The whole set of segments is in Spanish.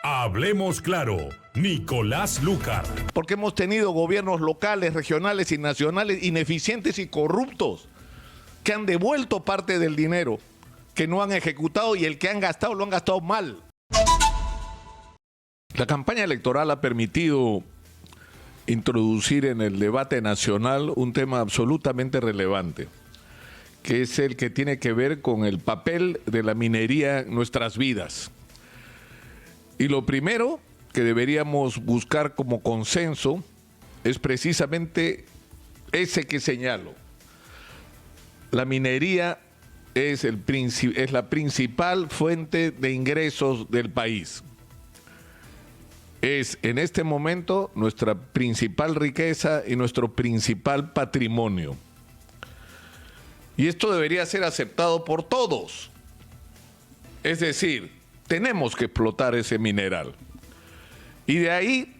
Hablemos claro, Nicolás Lucar. Porque hemos tenido gobiernos locales, regionales y nacionales ineficientes y corruptos que han devuelto parte del dinero que no han ejecutado y el que han gastado lo han gastado mal. La campaña electoral ha permitido introducir en el debate nacional un tema absolutamente relevante, que es el que tiene que ver con el papel de la minería en nuestras vidas. Y lo primero que deberíamos buscar como consenso es precisamente ese que señalo. La minería es la principal fuente de ingresos del país. Es en este momento nuestra principal riqueza y nuestro principal patrimonio. Y esto debería ser aceptado por todos. Es decir, tenemos que explotar ese mineral. Y de ahí,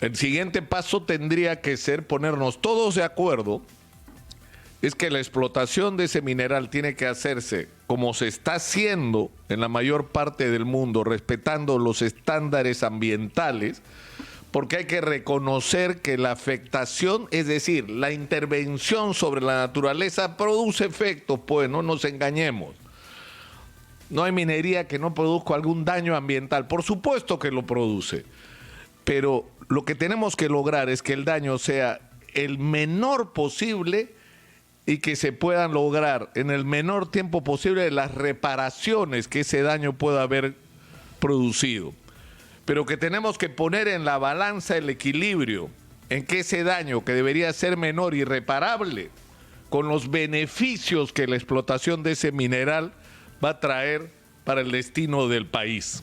el siguiente paso tendría que ser ponernos todos de acuerdo, es que la explotación de ese mineral tiene que hacerse como se está haciendo en la mayor parte del mundo, respetando los estándares ambientales, porque hay que reconocer que la afectación, es decir, la intervención sobre la naturaleza produce efectos, pues no nos engañemos. No hay minería que no produzca algún daño ambiental, por supuesto que lo produce, pero lo que tenemos que lograr es que el daño sea el menor posible y que se puedan lograr en el menor tiempo posible las reparaciones que ese daño pueda haber producido. Pero que tenemos que poner en la balanza el equilibrio en que ese daño, que debería ser menor y reparable, con los beneficios que la explotación de ese mineral va a traer para el destino del país.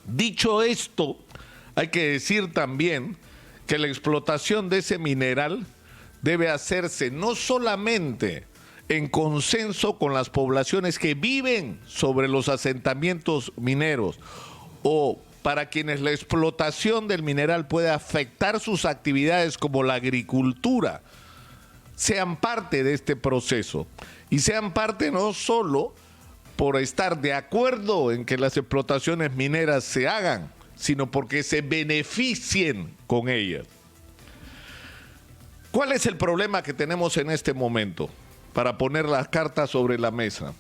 Dicho esto, hay que decir también que la explotación de ese mineral debe hacerse no solamente en consenso con las poblaciones que viven sobre los asentamientos mineros o para quienes la explotación del mineral puede afectar sus actividades como la agricultura, sean parte de este proceso y sean parte no solo por estar de acuerdo en que las explotaciones mineras se hagan, sino porque se beneficien con ellas. ¿Cuál es el problema que tenemos en este momento? Para poner las cartas sobre la mesa.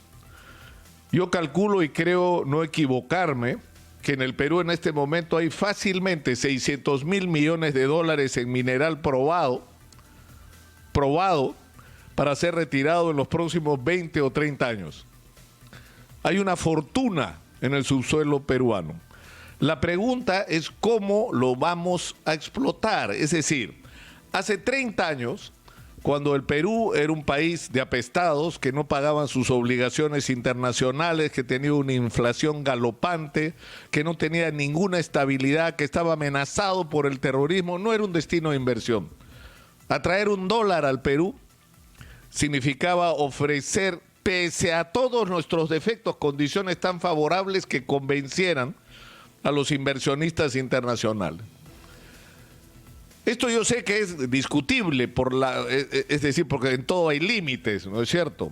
Yo calculo y creo no equivocarme que en el Perú en este momento hay fácilmente 600.000 millones de dólares en mineral probado para ser retirado en los próximos 20 o 30 años. Hay una fortuna en el subsuelo peruano. La pregunta es cómo lo vamos a explotar. Es decir, hace 30 años, cuando el Perú era un país de apestados que no pagaban sus obligaciones internacionales, que tenía una inflación galopante, que no tenía ninguna estabilidad, que estaba amenazado por el terrorismo, no era un destino de inversión. Atraer $1 al Perú significaba ofrecer, pese a todos nuestros defectos, condiciones tan favorables que convencieran a los inversionistas internacionales. Esto yo sé que es discutible, es decir, porque en todo hay límites, ¿no es cierto?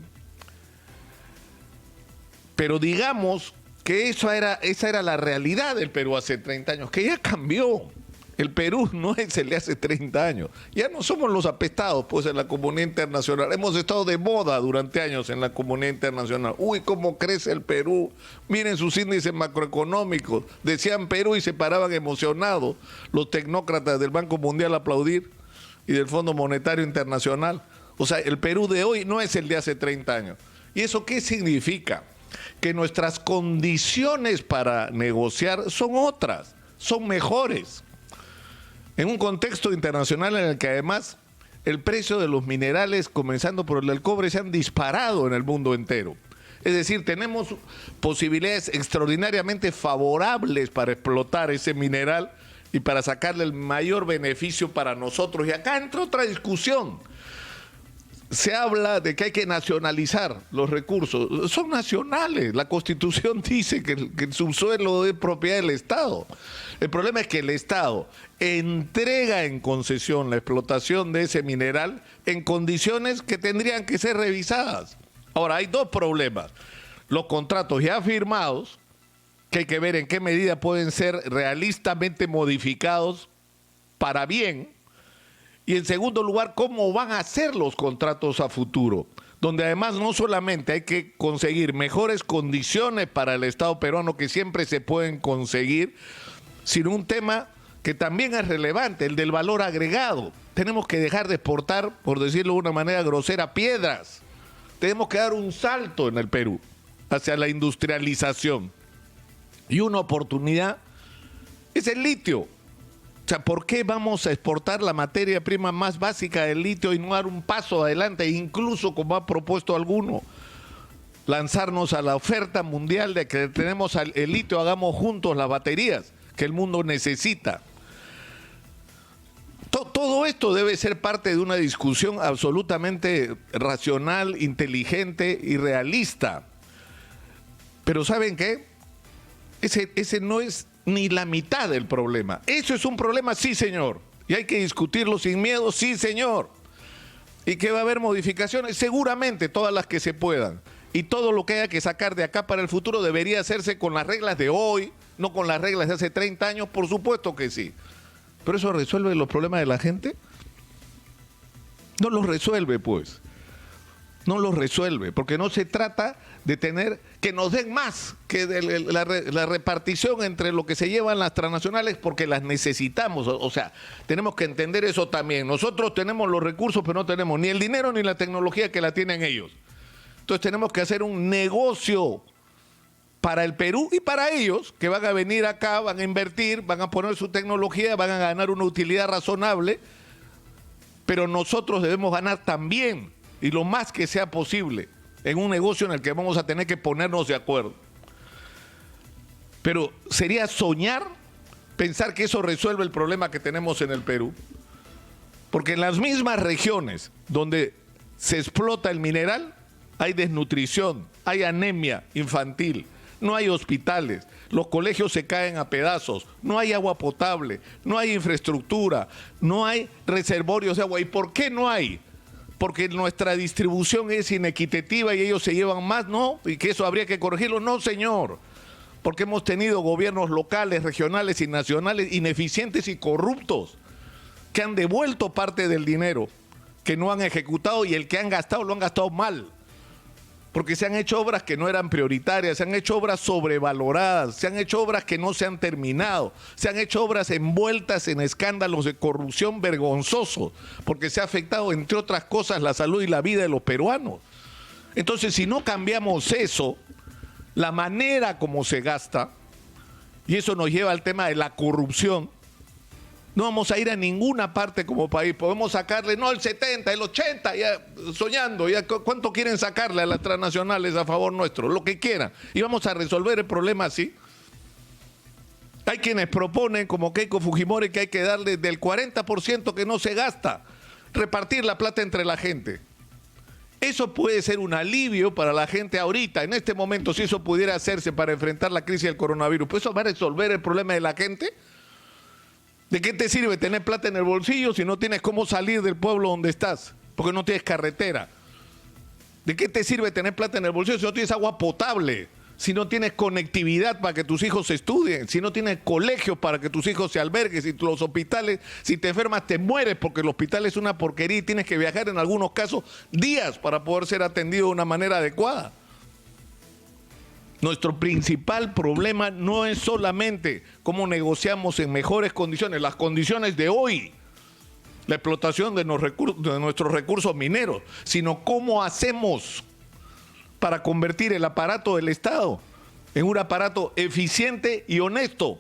Pero digamos que esa era la realidad del Perú hace 30 años, que ya cambió. El Perú no es el de hace 30 años. Ya no somos los apestados, pues, en la comunidad internacional. Hemos estado de moda durante años en la comunidad internacional. Uy, cómo crece el Perú. Miren sus índices macroeconómicos. Decían Perú y se paraban emocionados los tecnócratas del Banco Mundial a aplaudir y del Fondo Monetario Internacional. O sea, el Perú de hoy no es el de hace 30 años. ¿Y eso qué significa? Que nuestras condiciones para negociar son otras, son mejores. En un contexto internacional en el que además el precio de los minerales, comenzando por el del cobre, se han disparado en el mundo entero. Es decir, tenemos posibilidades extraordinariamente favorables para explotar ese mineral y para sacarle el mayor beneficio para nosotros. Y acá entra otra discusión. Se habla de que hay que nacionalizar los recursos. Son nacionales. La Constitución dice que el subsuelo es propiedad del Estado. El problema es que el Estado entrega en concesión la explotación de ese mineral en condiciones que tendrían que ser revisadas. Ahora, hay dos problemas. Los contratos ya firmados que hay que ver en qué medida pueden ser realistamente modificados para bien. Y en segundo lugar, cómo van a ser los contratos a futuro, donde además no solamente hay que conseguir mejores condiciones para el Estado peruano, que siempre se pueden conseguir, sino un tema que también es relevante, el del valor agregado. Tenemos que dejar de exportar, por decirlo de una manera grosera, piedras. Tenemos que dar un salto en el Perú hacia la industrialización. Y una oportunidad es el litio. O sea, ¿por qué vamos a exportar la materia prima más básica del litio y no dar un paso adelante, incluso como ha propuesto alguno, lanzarnos a la oferta mundial de que tenemos el litio, hagamos juntos las baterías que el mundo necesita? Todo esto debe ser parte de una discusión absolutamente racional, inteligente y realista. Pero ¿saben qué? Ese no es ni la mitad del problema. ¿Eso es un problema? Sí, señor. Y hay que discutirlo sin miedo, sí, señor. ¿Y que va a haber modificaciones? Seguramente, todas las que se puedan. Y todo lo que haya que sacar de acá para el futuro debería hacerse con las reglas de hoy, no con las reglas de hace 30 años, por supuesto que sí. ¿Pero eso resuelve los problemas de la gente? No los resuelve, pues. No los resuelve, porque no se trata de tener que nos den más que de la repartición entre lo que se llevan las transnacionales, porque las necesitamos. O sea, tenemos que entender eso también. Nosotros tenemos los recursos, pero no tenemos ni el dinero ni la tecnología que la tienen ellos. Entonces tenemos que hacer un negocio para el Perú y para ellos, que van a venir acá, van a invertir, van a poner su tecnología, van a ganar una utilidad razonable, pero nosotros debemos ganar también, y lo más que sea posible, en un negocio en el que vamos a tener que ponernos de acuerdo. Pero sería soñar pensar que eso resuelve el problema que tenemos en el Perú, porque en las mismas regiones donde se explota el mineral hay desnutrición, hay anemia infantil, no hay hospitales, los colegios se caen a pedazos, no hay agua potable, no hay infraestructura, no hay reservorios de agua. ¿Y por qué no hay? Porque nuestra distribución es inequitativa y ellos se llevan más, ¿no? Y que eso habría que corregirlo. No, señor. Porque hemos tenido gobiernos locales, regionales y nacionales ineficientes y corruptos que han devuelto parte del dinero que no han ejecutado, y el que han gastado lo han gastado mal. Porque se han hecho obras que no eran prioritarias, se han hecho obras sobrevaloradas, se han hecho obras que no se han terminado, se han hecho obras envueltas en escándalos de corrupción vergonzosos, porque se ha afectado, entre otras cosas, la salud y la vida de los peruanos. Entonces, si no cambiamos eso, la manera como se gasta, y eso nos lleva al tema de la corrupción, no vamos a ir a ninguna parte como país. Podemos sacarle, no el 70, el 80, ya soñando, ya ¿cuánto quieren sacarle a las transnacionales a favor nuestro? Lo que quieran. Y vamos a resolver el problema así. Hay quienes proponen, como Keiko Fujimori, que hay que darle del 40% que no se gasta, repartir la plata entre la gente. Eso puede ser un alivio para la gente ahorita, en este momento, si eso pudiera hacerse para enfrentar la crisis del coronavirus. ¿Pues eso va a resolver el problema de la gente? ¿De qué te sirve tener plata en el bolsillo si no tienes cómo salir del pueblo donde estás? Porque no tienes carretera. ¿De qué te sirve tener plata en el bolsillo si no tienes agua potable? Si no tienes conectividad para que tus hijos estudien, si no tienes colegios para que tus hijos se alberguen, si los hospitales, si te enfermas te mueres porque el hospital es una porquería y tienes que viajar en algunos casos días para poder ser atendido de una manera adecuada. Nuestro principal problema no es solamente cómo negociamos en mejores condiciones, las condiciones de hoy, la explotación de nuestros recursos mineros, sino cómo hacemos para convertir el aparato del Estado en un aparato eficiente y honesto.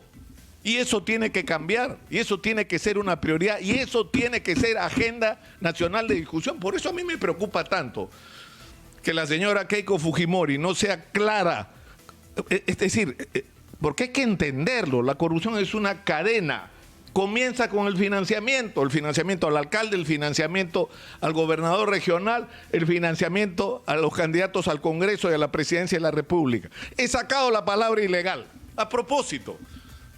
Y eso tiene que cambiar, y eso tiene que ser una prioridad, y eso tiene que ser agenda nacional de discusión. Por eso a mí me preocupa tanto que la señora Keiko Fujimori no sea clara. Es decir, porque hay que entenderlo, la corrupción es una cadena. Comienza con el financiamiento al alcalde, el financiamiento al gobernador regional, el financiamiento a los candidatos al Congreso y a la presidencia de la República. He sacado la palabra ilegal, a propósito,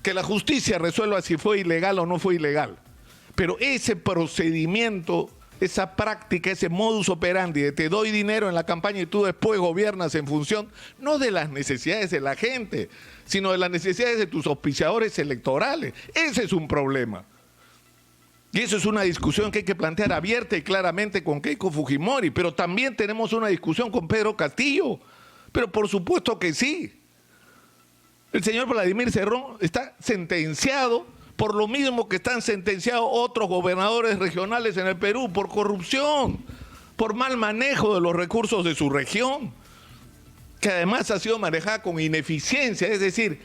que la justicia resuelva si fue ilegal o no fue ilegal. Pero ese procedimiento esa práctica, ese modus operandi de te doy dinero en la campaña y tú después gobiernas en función no de las necesidades de la gente, sino de las necesidades de tus auspiciadores electorales. Ese es un problema. Y eso es una discusión que hay que plantear abierta y claramente con Keiko Fujimori, pero también tenemos una discusión con Pedro Castillo. Pero por supuesto que sí. El señor Vladimir Cerrón está sentenciado por lo mismo que están sentenciados otros gobernadores regionales en el Perú, por corrupción, por mal manejo de los recursos de su región, que además ha sido manejada con ineficiencia, es decir,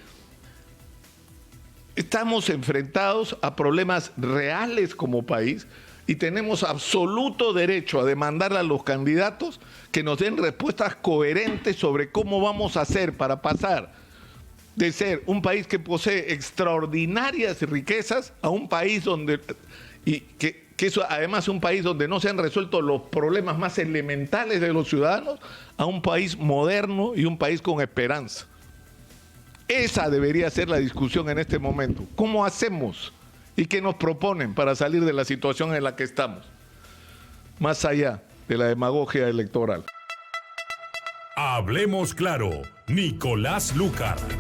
estamos enfrentados a problemas reales como país y tenemos absoluto derecho a demandarle a los candidatos que nos den respuestas coherentes sobre cómo vamos a hacer para pasar de ser un país que posee extraordinarias riquezas a un país donde, y que eso además es un país donde no se han resuelto los problemas más elementales de los ciudadanos, a un país moderno y un país con esperanza. Esa debería ser la discusión en este momento. ¿Cómo hacemos y qué nos proponen para salir de la situación en la que estamos? Más allá de la demagogia electoral. Hablemos claro, Nicolás Lúcar.